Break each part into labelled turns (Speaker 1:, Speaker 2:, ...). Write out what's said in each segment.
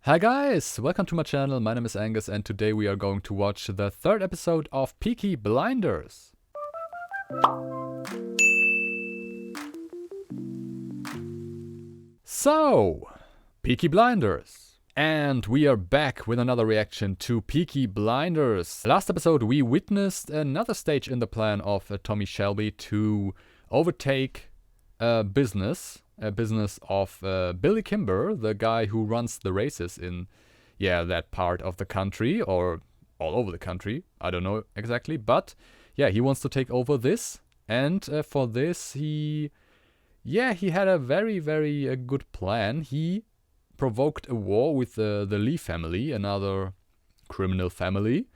Speaker 1: Hi guys, welcome to my channel. My name is Angus and today we are going to watch the third episode of Peaky Blinders. So, Peaky Blinders. And we are back with another reaction to Peaky Blinders. Last episode we witnessed another stage in the plan of Tommy Shelby to overtake a business of Billy Kimber, the guy who runs the races in, that part of the country, or all over the country. I don't know exactly, but he wants to take over this, and for this he had a very, very good plan. He provoked a war with the Lee family, another criminal family,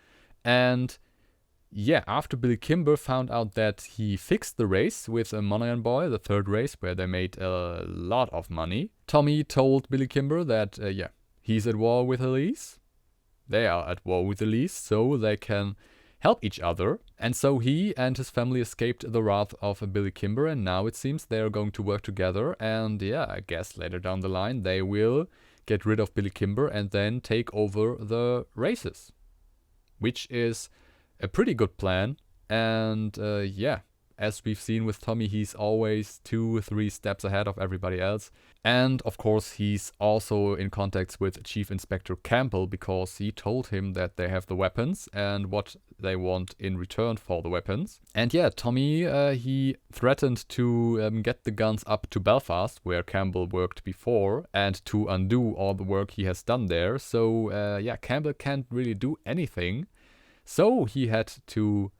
Speaker 1: and after Billy Kimber found out that he fixed the race with a Monahan boy, the third race, where they made a lot of money, Tommy told Billy Kimber that, he's at war with the Lees. They are at war with the Lees, so they can help each other. And so he and his family escaped the wrath of Billy Kimber, and now it seems they are going to work together. And I guess later down the line they will get rid of Billy Kimber and then take over the races, which is a pretty good plan. And as we've seen with Tommy, he's always 2-3 steps ahead of everybody else. And of course he's also in contacts with Chief Inspector Campbell, because he told him that they have the weapons and what they want in return for the weapons. And Tommy, he threatened to get the guns up to Belfast, where Campbell worked before, and to undo all the work he has done there. So Campbell can't really do anything. So he had to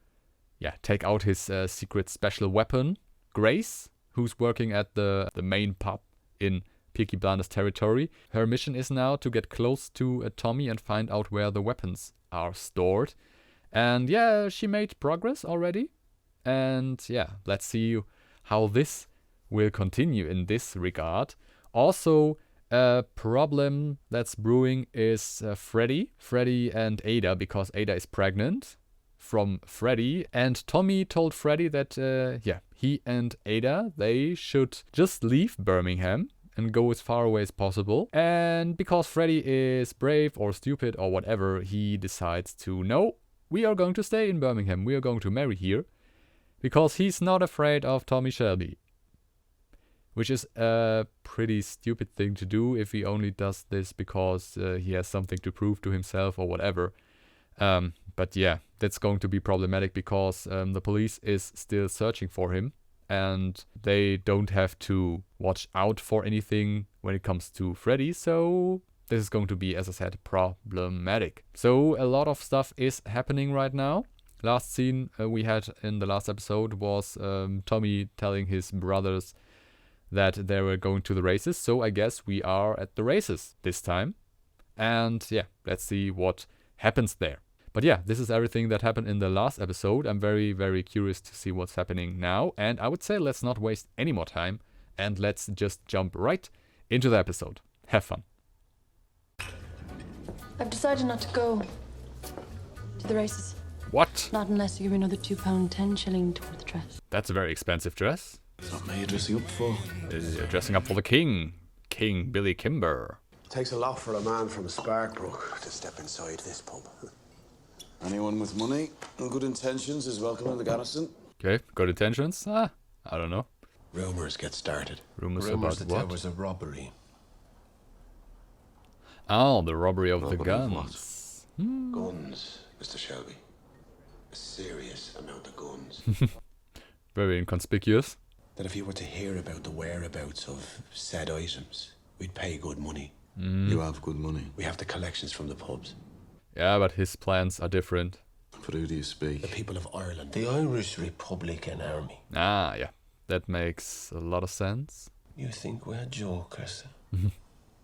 Speaker 1: take out his secret special weapon, Grace, who's working at the main pub in Peaky Blinders territory. Her mission is now to get close to Tommy and find out where the weapons are stored. And she made progress already. And let's see how this will continue in this regard. Also, a problem that's brewing is Freddie and Ada, because Ada is pregnant from Freddie, and Tommy told Freddie that he and Ada, they should just leave Birmingham and go as far away as possible. And because Freddie is brave or stupid or whatever, he decides to, no, we are going to stay in Birmingham, we are going to marry here, because he's not afraid of Tommy Shelby. Which is a pretty stupid thing to do if he only does this because he has something to prove to himself or whatever. But that's going to be problematic, because the police is still searching for him. And they don't have to watch out for anything when it comes to Freddie. So this is going to be, as I said, problematic. So a lot of stuff is happening right now. Last scene we had in the last episode was Tommy telling his brothers that they were going to the races, so I guess we are at the races this time. And let's see what happens there. But this is everything that happened in the last episode. I'm very, very curious to see what's happening now. And I would say let's not waste any more time and let's just jump right into the episode. Have fun.
Speaker 2: I've decided not to go to the races.
Speaker 1: What?
Speaker 2: Not unless you give me another £2 10 shilling toward the dress.
Speaker 1: That's a very expensive dress.
Speaker 3: It's not me you're dressing up for.
Speaker 1: You're dressing up for the king. King Billy Kimber.
Speaker 4: Takes a lot for a man from Sparkbrook to step inside this pub.
Speaker 3: Anyone with money and good intentions is welcome in the Garrison.
Speaker 1: Okay, good intentions? I don't know.
Speaker 4: Rumours get started.
Speaker 1: Rumours
Speaker 4: about
Speaker 1: that
Speaker 4: what?
Speaker 1: There
Speaker 4: was a robbery.
Speaker 1: Oh, the robbery of the
Speaker 3: Robbery of
Speaker 1: guns.
Speaker 4: Guns, Mr. Shelby. A serious amount of guns.
Speaker 1: Very inconspicuous.
Speaker 4: That if you were to hear about the whereabouts of said items, we'd pay good money.
Speaker 3: You have good money.
Speaker 4: We have the collections from the pubs.
Speaker 1: Yeah, but his plans are different.
Speaker 3: For who do you speak?
Speaker 4: The people of Ireland.
Speaker 5: The Irish Republican Army.
Speaker 1: That makes a lot of sense.
Speaker 5: You think we're jokers?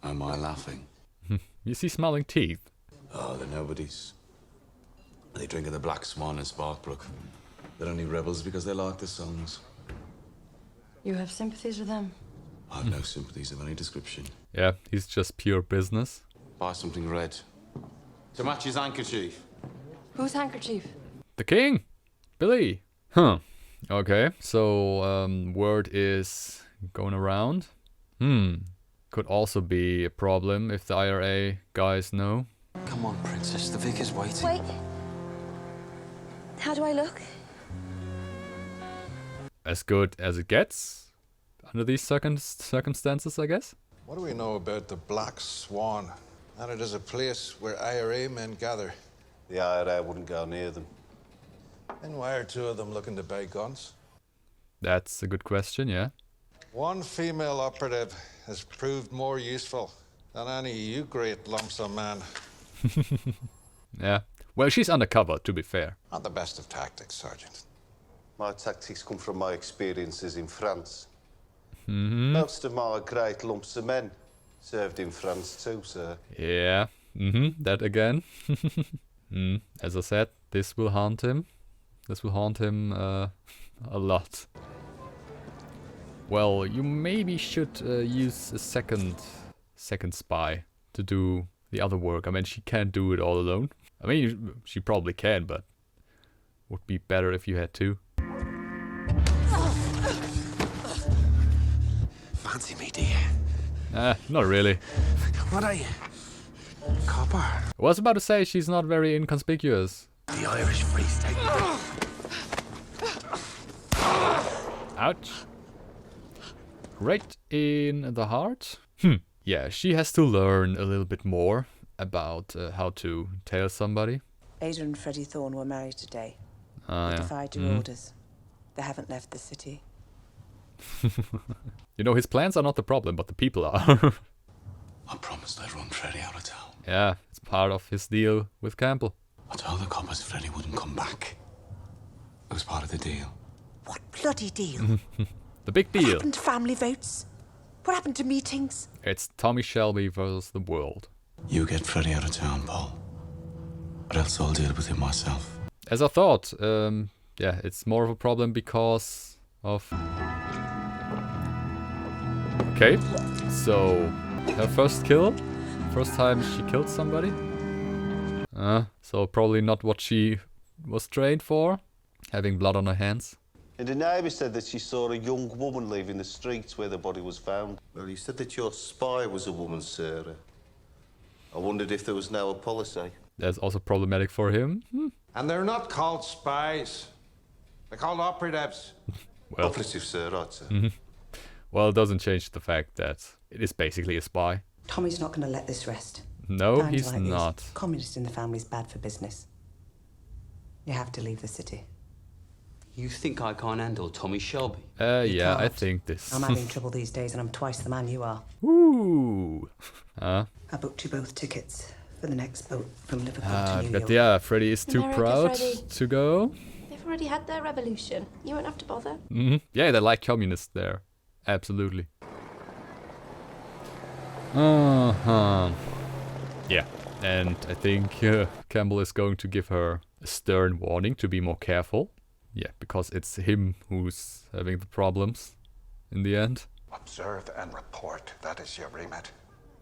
Speaker 3: Am I laughing?
Speaker 1: You see smiling teeth.
Speaker 3: Oh, they're nobodies. They drink at the Black Swan in Sparkbrook. They're only rebels because they like the songs.
Speaker 2: You have sympathies with them?
Speaker 3: I've no sympathies of any description.
Speaker 1: Yeah, he's just pure business.
Speaker 3: Buy something red. To match his handkerchief.
Speaker 2: Whose handkerchief?
Speaker 1: The king! Billy! Okay, so word is going around. Could also be a problem if the IRA guys know.
Speaker 6: Come on, Princess. The vicar's waiting.
Speaker 2: Wait. How do I look?
Speaker 1: As good as it gets under these circumstances, I guess.
Speaker 7: What do we know about the Black Swan? That it is a place where IRA men gather.
Speaker 8: The IRA wouldn't go near them.
Speaker 7: And why are two of them looking to buy guns?
Speaker 1: That's a good question, yeah.
Speaker 7: One female operative has proved more useful than any you great lumps man.
Speaker 1: Yeah. Well, she's undercover, to be fair.
Speaker 7: Not the best of tactics, Sergeant.
Speaker 8: My tactics come from my experiences in France. Most of my great lumps of men served in France too, sir.
Speaker 1: Yeah. That again. As I said, this will haunt him. This will haunt him a lot. Well, you maybe should use a second spy to do the other work. I mean, she can't do it all alone. I mean, she probably can, but would be better if you had two.
Speaker 4: Fancy me, dear?
Speaker 1: Not really.
Speaker 4: What are you? Copper?
Speaker 1: I was about to say she's not very inconspicuous.
Speaker 4: The Irish Free State.
Speaker 1: Ouch. Right in the heart. Yeah, she has to learn a little bit more about how to tail somebody.
Speaker 9: Ada and Freddie Thorne were married today.
Speaker 1: Yeah.
Speaker 9: Defied your orders. They haven't left the city.
Speaker 1: You know, his plans are not the problem, but the people are.
Speaker 3: I promised I'd run Freddie out of town.
Speaker 1: Yeah, it's part of his deal with Campbell.
Speaker 3: I told the coppers Freddie wouldn't come back. It was part of the deal.
Speaker 9: What bloody deal?
Speaker 1: The big
Speaker 9: What
Speaker 1: deal.
Speaker 9: happened to family votes? What happened to meetings?
Speaker 1: It's Tommy Shelby versus the world.
Speaker 3: You get Freddie out of town, Paul. Or else I'll deal with him myself.
Speaker 1: As I thought, yeah, it's more of a problem because of... Okay, so her first kill, first time she killed somebody. So probably not what she was trained for, having blood on her hands.
Speaker 8: And the neighbour said that she saw a young woman leaving the streets where the body was found. Well, he said that your spy was a woman, Sarah. I wondered if there was now a policy.
Speaker 1: That's also problematic for him.
Speaker 7: And they're not called spies. They're called operatives.
Speaker 1: Well,
Speaker 8: Operative, sir, right, sir.
Speaker 1: well, it doesn't change the fact that it is basically a spy.
Speaker 9: Tommy's not going to let this rest.
Speaker 1: No,
Speaker 9: Times
Speaker 1: he's
Speaker 9: like this,
Speaker 1: not.
Speaker 9: Communist in the family's bad for business. You have to leave the city.
Speaker 6: You think I can't handle Tommy Shelby?
Speaker 1: Yeah, I
Speaker 9: can't.
Speaker 1: think this.
Speaker 9: I'm having trouble these days and I'm twice the man you are.
Speaker 1: Ooh.
Speaker 9: I booked you both tickets for the next boat from Liverpool to New
Speaker 1: But
Speaker 9: York.
Speaker 1: yeah, Freddie is too
Speaker 10: America,
Speaker 1: proud
Speaker 10: Freddie.
Speaker 1: to go.
Speaker 10: They've already had their revolution. You won't have to bother.
Speaker 1: Yeah, they like communists there. Absolutely. Yeah, and I think Campbell is going to give her a stern warning to be more careful. Yeah, because it's him who's having the problems in the end.
Speaker 7: Observe and report. That is your remit.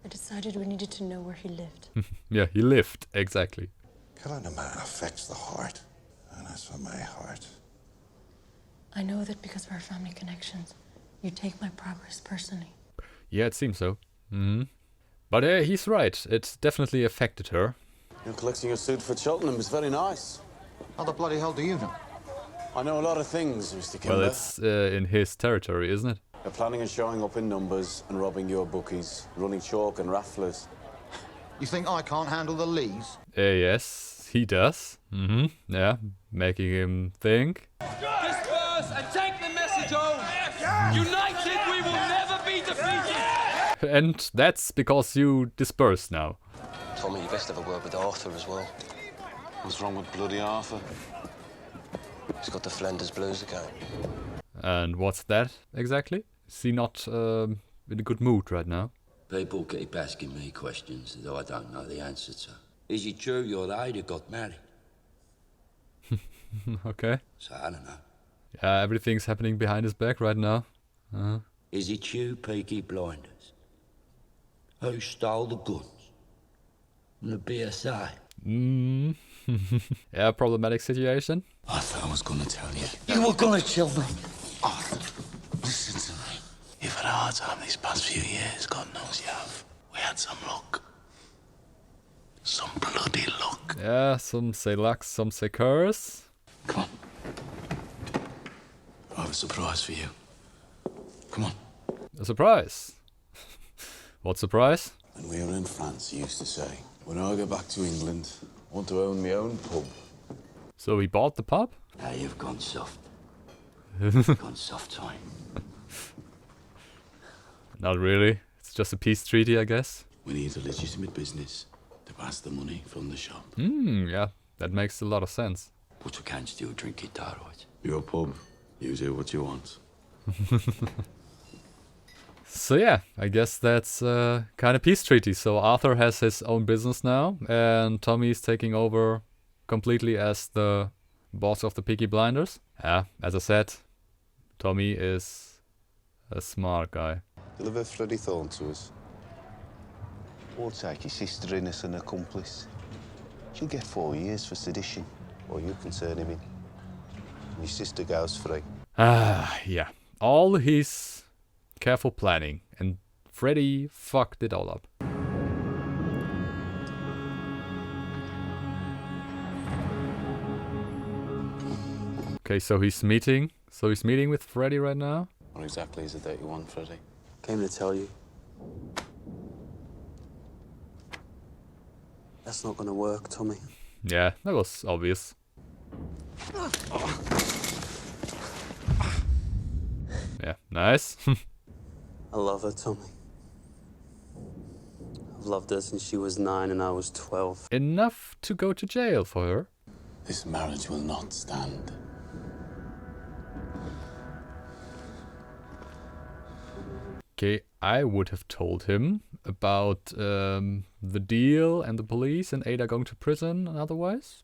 Speaker 2: I decided we needed to know where he lived.
Speaker 1: Yeah, he lived, exactly.
Speaker 7: Killing a man affects the heart. And as for my heart,
Speaker 2: I know that because of our family connections, you take my progress personally.
Speaker 1: Yeah, it seems so. But he's right, it definitely affected her.
Speaker 3: You're collecting a suit for Cheltenham. It's very nice.
Speaker 7: how the bloody hell do you know?
Speaker 3: I know a lot of things, Mr. Kimber.
Speaker 1: Well, it's in his territory, isn't it?
Speaker 3: They're planning on showing up in numbers and robbing your bookies, running chalk and rafflers.
Speaker 7: You think I can't handle the Lees?
Speaker 1: Yes, he does. Yeah, making him think.
Speaker 11: Disperse and take the message home. United, we will never be defeated.
Speaker 1: And that's because you dispersed now.
Speaker 5: Tommy, you best have a word with Arthur as well.
Speaker 3: What's wrong with bloody Arthur?
Speaker 5: He's got the Flanders blues again.
Speaker 1: And what's that exactly? Is he not in a good mood right now?
Speaker 11: People keep asking me questions that I don't know the answer to. Is it true your Ada got married?
Speaker 1: Okay.
Speaker 11: So I don't know.
Speaker 1: Yeah, everything's happening behind his back right now.
Speaker 11: Is it you, Peaky Blinders, who stole the guns from the BSA?
Speaker 1: Yeah, problematic situation.
Speaker 3: I thought I was going to tell you.
Speaker 11: You were gonna tell me.
Speaker 3: Arthur, listen to me. If it
Speaker 4: had a hard time these past few years, God knows you have. We had some luck. Some bloody luck.
Speaker 1: Yeah, some say luck, some say curse.
Speaker 3: Come on. I have a surprise for you. Come on.
Speaker 1: A surprise. What surprise?
Speaker 3: When we were in France, he used to say, when I go back to England, I want to own my own pub.
Speaker 1: So he bought the pub?
Speaker 11: Now you've gone soft. Gone soft time.
Speaker 1: Not really. It's just a peace treaty, I guess.
Speaker 3: We need a legitimate business to pass the money from the shop.
Speaker 1: Yeah, that makes a lot of sense.
Speaker 11: But you can't still drink it that right.
Speaker 3: Your pub, you do what you want.
Speaker 1: So yeah, I guess that's kind of peace treaty. So Arthur has his own business now, and Tommy's taking over completely as the boss of the Peaky Blinders. Yeah, as I said, Tommy is a smart guy.
Speaker 8: Deliver Freddie Thorne to us. We'll take your sister in as an accomplice. She'll get 4 years for sedition, or you can turn him in. And your sister goes free.
Speaker 1: Yeah. All his careful planning, and Freddie fucked it all up. Okay, so he's meeting with Freddie right now.
Speaker 3: What exactly is it that you want, Freddie?
Speaker 6: Came to tell you. That's not gonna work, Tommy.
Speaker 1: Yeah, that was obvious. Yeah, nice.
Speaker 6: I love her, Tommy. I've loved her since she was 9 and I was 12.
Speaker 1: Enough to go to jail for her.
Speaker 3: This marriage will not stand.
Speaker 1: Okay, I would have told him about the deal and the police and Ada going to prison and otherwise.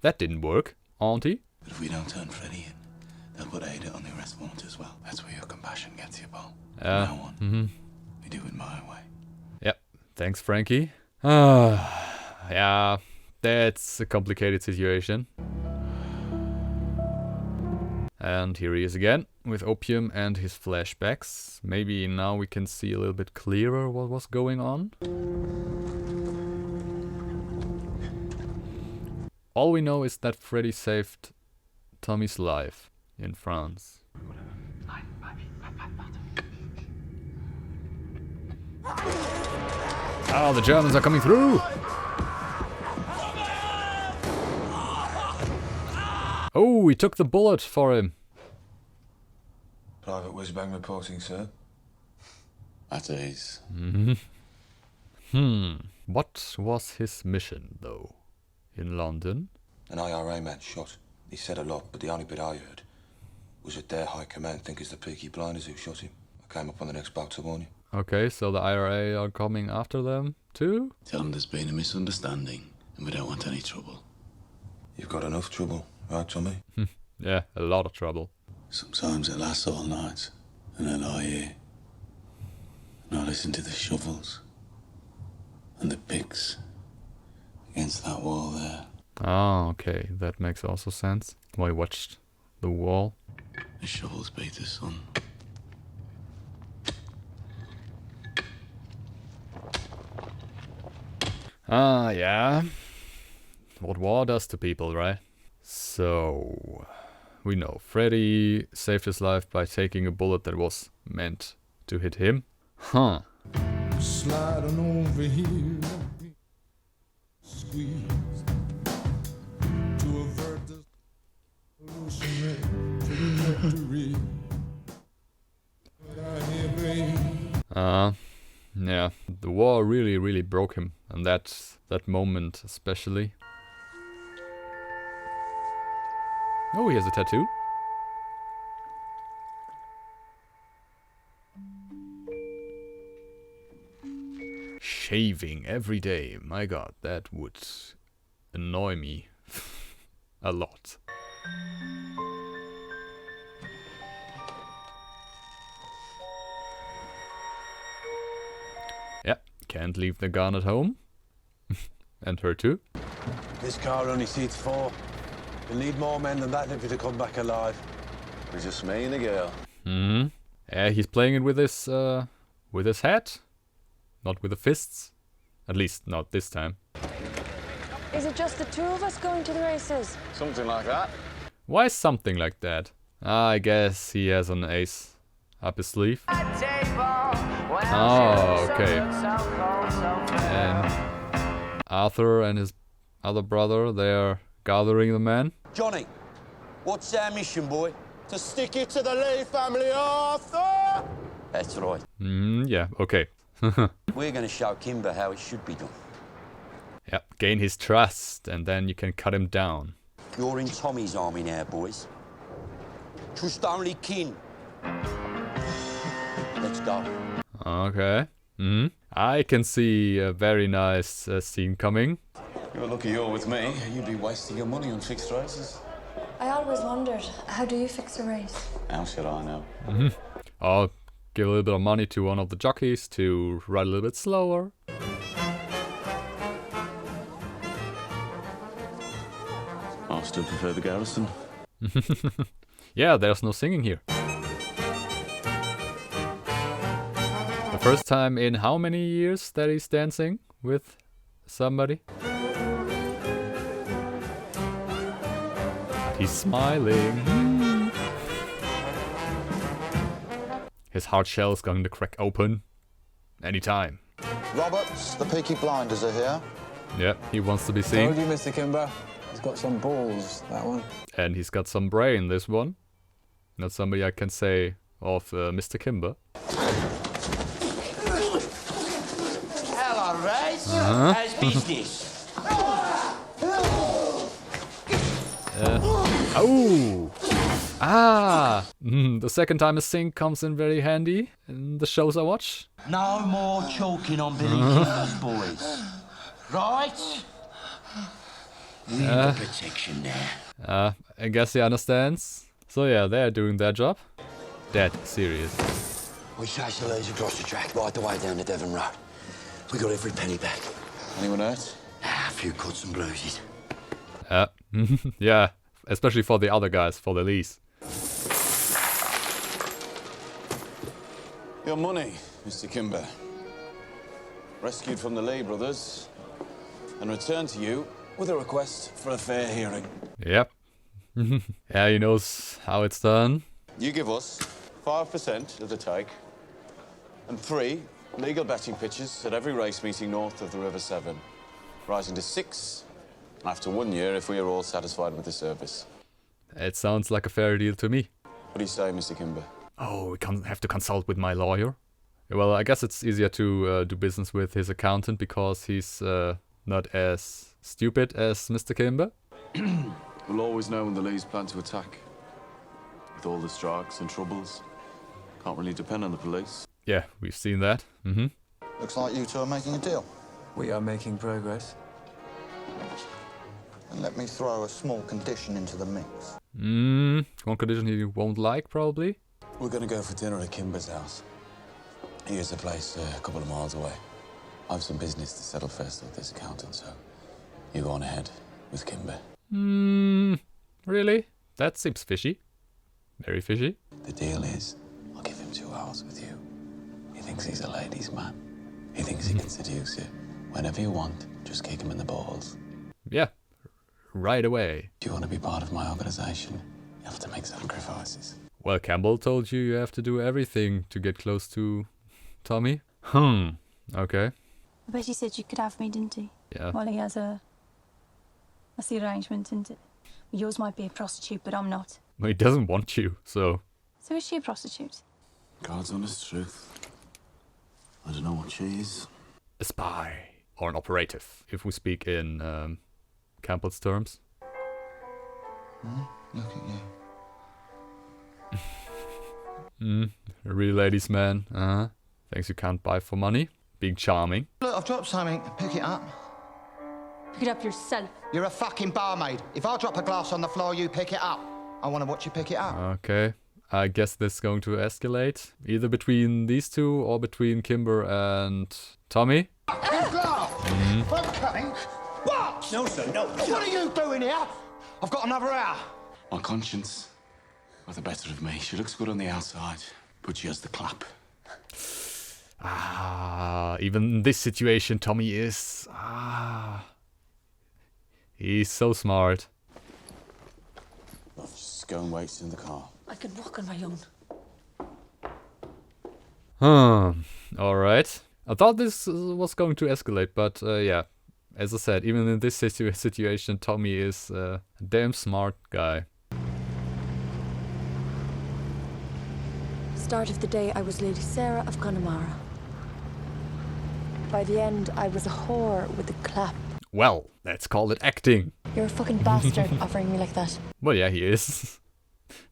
Speaker 1: That didn't work, auntie.
Speaker 3: But if we don't turn Freddie in, they'll put Ada on the arrest warrant as well. That's where your compassion gets you, Paul. From now on, we do it my way.
Speaker 1: Yep, thanks, Frankie. Yeah, that's a complicated situation. And here he is again, with opium and his flashbacks. Maybe now we can see a little bit clearer what was going on. All we know is that Freddie saved Tommy's life in France. Oh, the Germans are coming through! Oh, he took the bullet for him.
Speaker 3: Private Whizbang reporting, sir. At ease.
Speaker 1: What was his mission, though, in London?
Speaker 3: An IRA man shot. He said a lot, but the only bit I heard was that their high command think it's the Peaky Blinders who shot him. I came up on the next boat to warn you.
Speaker 1: Okay, so the IRA are coming after them, too?
Speaker 3: Tell them there's been a misunderstanding, and we don't want any trouble. You've got enough trouble, right, Tommy?
Speaker 1: Yeah, a lot of trouble.
Speaker 3: Sometimes it lasts all night, and I lie here, and I listen to the shovels and the picks against that wall there.
Speaker 1: Ah, okay, that makes also sense. Why watched the wall?
Speaker 3: The shovels beat the sun.
Speaker 1: Ah, yeah. What war does to people, right? So, we know Freddie saved his life by taking a bullet that was meant to hit him. Huh.
Speaker 12: Sliding over here, squeeze to avert the trajectory.
Speaker 1: Yeah, the war really broke him, and that moment especially. Oh, he has a tattoo. Shaving every day, my god, that would annoy me a lot. Yeah, can't leave the gun at home. And her too.
Speaker 4: This car only seats 4. You'll need more men than that if you're to come back alive.
Speaker 8: It's just me and a girl.
Speaker 1: Hmm. Yeah, he's playing it with his head, not with the fists. At least not this time.
Speaker 2: Is it just the two of us going to the races?
Speaker 8: Something like that.
Speaker 1: Why something like that? I guess he has an ace up his sleeve. Oh, okay. And Arthur and his other brother, they're gathering the men.
Speaker 11: Johnny, what's our mission, boy? To stick it to the Lee family, Arthur! That's right.
Speaker 1: Yeah, okay.
Speaker 11: We're going to show Kimber how it should be done.
Speaker 1: Yeah, gain his trust, and then you can cut him down.
Speaker 11: You're in Tommy's army now, boys. Trust only kin. Let's go.
Speaker 1: Okay. I can see a very nice scene coming.
Speaker 3: You're lucky you're with me. You'd be wasting your money on fixed races.
Speaker 2: I always wondered, how do you fix a race?
Speaker 3: How should I know?
Speaker 1: I'll give a little bit of money to one of the jockeys to ride a little bit slower.
Speaker 3: I still prefer the Garrison.
Speaker 1: Yeah, there's no singing here. The first time in how many years that he's dancing with somebody? He's smiling. His hard shell is going to crack open anytime.
Speaker 13: Roberts, the Peaky Blinders are here.
Speaker 1: Yep, he wants to be seen.
Speaker 14: Told you, Mr. Kimber. He's got some balls, that one.
Speaker 1: And he's got some brain, this one. Not somebody I can say of Mr. Kimber.
Speaker 11: Hello, Raz. How's business?
Speaker 1: Oh! Ah! The second time a sink comes in very handy in the shows I watch.
Speaker 11: No more choking on Billy Kimber's boys. Right? We need protection there.
Speaker 1: I guess he understands. So yeah, they're doing their job. Dead serious.
Speaker 11: We chased the laser across the track right the way down the Devon Road. We got every penny back.
Speaker 3: Anyone hurt?
Speaker 11: A few cuts and bruises.
Speaker 1: Yeah, especially for the other guys, for the Lees.
Speaker 3: Your money, Mr. Kimber. Rescued from the Lee brothers and returned to you with a request for a fair hearing.
Speaker 1: Yep. Yeah, he knows how it's done.
Speaker 3: You give us 5% of the take and 3 legal betting pitches at every race meeting north of the River Severn, rising to 6 after 1 year if we are all satisfied with the service.
Speaker 1: It sounds like a fair deal to me.
Speaker 3: What do you say, Mr. Kimber?
Speaker 1: Oh, we can't have to consult with my lawyer. Well, I guess it's easier to do business with his accountant because he's not as stupid as Mr. Kimber.
Speaker 3: We'll always know when the Lees plan to attack. With all the strikes and troubles, can't really depend on the police.
Speaker 1: Yeah, we've seen that.
Speaker 13: Looks like you two are making a deal.
Speaker 14: We are making progress.
Speaker 13: And let me throw a small condition into the mix.
Speaker 1: One condition he won't like, probably.
Speaker 3: We're gonna go for dinner at Kimber's house. Here's a place a couple of miles away. I've some business to settle first with this accountant, so you go on ahead with Kimber.
Speaker 1: Really? That seems fishy. Very fishy.
Speaker 3: The deal is, I'll give him 2 hours with you. He thinks he's a ladies' man. He thinks he can seduce you. Whenever you want, just kick him in the balls.
Speaker 1: Yeah, right away.
Speaker 3: Do you want to be part of my organization? You have to make sacrifices.
Speaker 1: Well, Campbell told you have to do everything to get close to Tommy. Okay.
Speaker 10: I bet he said you could have me, didn't he?
Speaker 1: Yeah.
Speaker 10: Well, he has that's the arrangement, isn't it? Yours might be a prostitute, but I'm not.
Speaker 1: Well, he doesn't want you, so...
Speaker 10: So is she a prostitute?
Speaker 3: God's honest truth. I don't know what she is.
Speaker 1: A spy. Or an operative, if we speak in Campbell's terms.
Speaker 13: Look at you.
Speaker 1: A real ladies' man. Things you can't buy for money. Being charming.
Speaker 13: Look, I've dropped something. Pick it up.
Speaker 10: Pick it up yourself.
Speaker 13: You're a fucking barmaid. If I drop a glass on the floor, you pick it up. I want to watch you pick it up.
Speaker 1: Okay. I guess this is going to escalate. Either between these two or between Kimber and Tommy.
Speaker 13: What?
Speaker 11: No, sir, no.
Speaker 13: What are you doing here? I've got another hour.
Speaker 3: My conscience. got the better of me. She looks good on the outside, but she has the clap.
Speaker 1: Even in this situation, Tommy is... he's so smart.
Speaker 3: Well, just go and wait in the car.
Speaker 2: I can walk on my own.
Speaker 1: Alright. I thought this was going to escalate, but yeah. As I said, even in this situation, Tommy is a damn smart guy.
Speaker 2: Start of the day, I was Lady Sarah of Connemara. By the end, I was a whore with a clap.
Speaker 1: Well, let's call it acting.
Speaker 2: You're a fucking bastard offering me like that.
Speaker 1: Well, yeah, he is.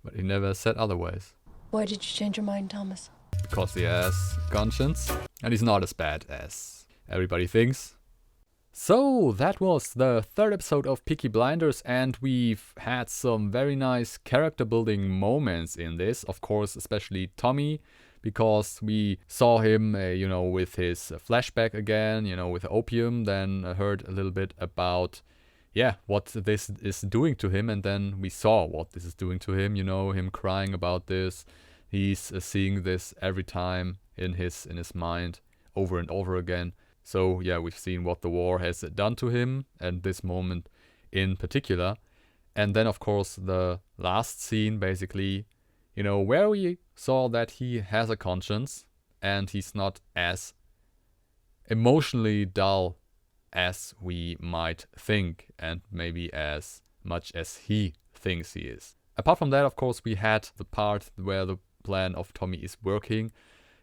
Speaker 1: But he never said otherwise.
Speaker 2: Why did you change your mind, Thomas?
Speaker 1: Because he has conscience. And he's not as bad as everybody thinks. So, that was the third episode of Peaky Blinders, and we've had some very nice character building moments in this. Of course, especially Tommy, because we saw him, you know, with his flashback again, you know, with opium, then heard a little bit about, yeah, what this is doing to him, and then we saw what this is doing to him, you know, him crying about this. He's seeing this every time in his mind, over and over again. So, yeah, we've seen what the war has done to him, and this moment in particular. And then, of course, the last scene, basically, you know, where we saw that he has a conscience, and he's not as emotionally dull as we might think, and maybe as much as he thinks he is. Apart from that, of course, we had the part where the plan of Tommy is working,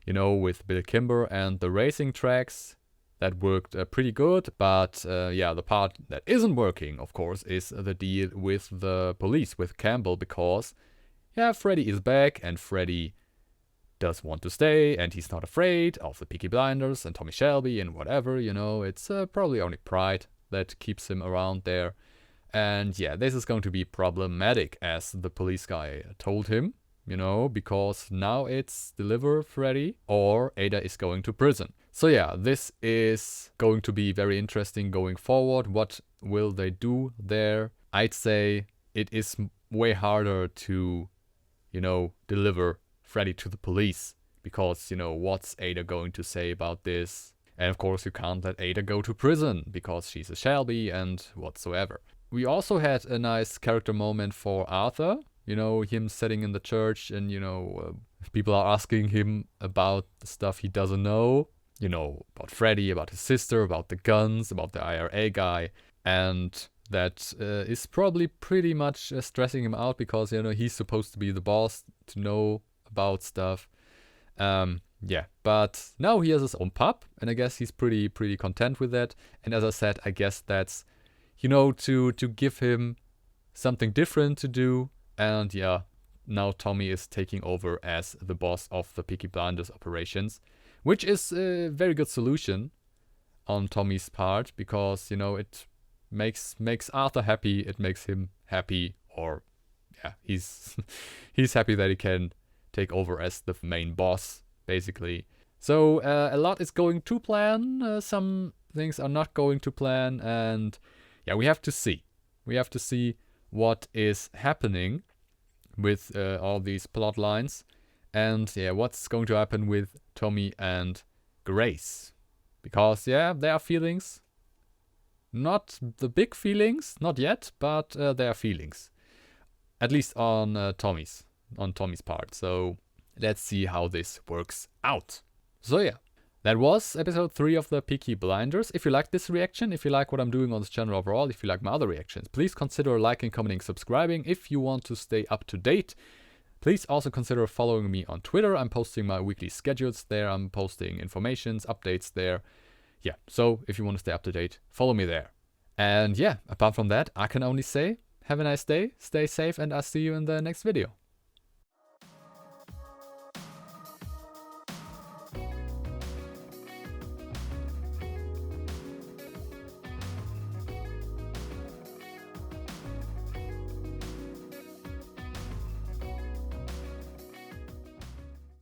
Speaker 1: you know, with Bill Kimber and the racing tracks. That worked pretty good, but yeah, the part that isn't working, of course, is the deal with the police, with Campbell, because, yeah, Freddie is back, and Freddie does want to stay, and he's not afraid of the Peaky Blinders and Tommy Shelby and whatever, you know, it's probably only pride that keeps him around there. And yeah, this is going to be problematic, as the police guy told him, you know, because now it's deliver Freddie or Ada is going to prison. So yeah, this is going to be very interesting going forward. What will they do there? I'd say it is way harder to, you know, deliver Freddie to the police, because, you know, what's Ada going to say about this? And of course you can't let Ada go to prison because she's a Shelby and whatsoever. We also had a nice character moment for Arthur. You know, him sitting in the church and, you know, people are asking him about the stuff he doesn't know. You know, about Freddie, about his sister, about the guns, about the IRA guy. And that is probably pretty much stressing him out, because, you know, he's supposed to be the boss, to know about stuff. Yeah, but now he has his own pub, and I guess he's pretty content with that. And as I said, I guess that's, you know, to give him something different to do. And yeah, now Tommy is taking over as the boss of the Peaky Blinders operations, which is a very good solution on Tommy's part, because, you know, it makes Arthur happy, it makes him happy, or yeah, he's happy that he can take over as the main boss, basically. So a lot is going to plan, some things are not going to plan, and yeah, we have to see. We have to see what is happening with all these plot lines, and yeah, what's going to happen with Tommy and Grace. Because yeah, there are feelings. Not the big feelings, not yet, but there are feelings. At least on Tommy's part. So let's see how this works out. So yeah, that was episode 3 of the Peaky Blinders. If you like this reaction, if you like what I'm doing on this channel overall, if you like my other reactions, please consider liking, commenting, subscribing. If you want to stay up to date, please also consider following me on Twitter. I'm posting my weekly schedules there. I'm posting informations, updates there. Yeah, so if you want to stay up to date, follow me there. And yeah, apart from that, I can only say, have a nice day, stay safe, and I'll see you in the next video.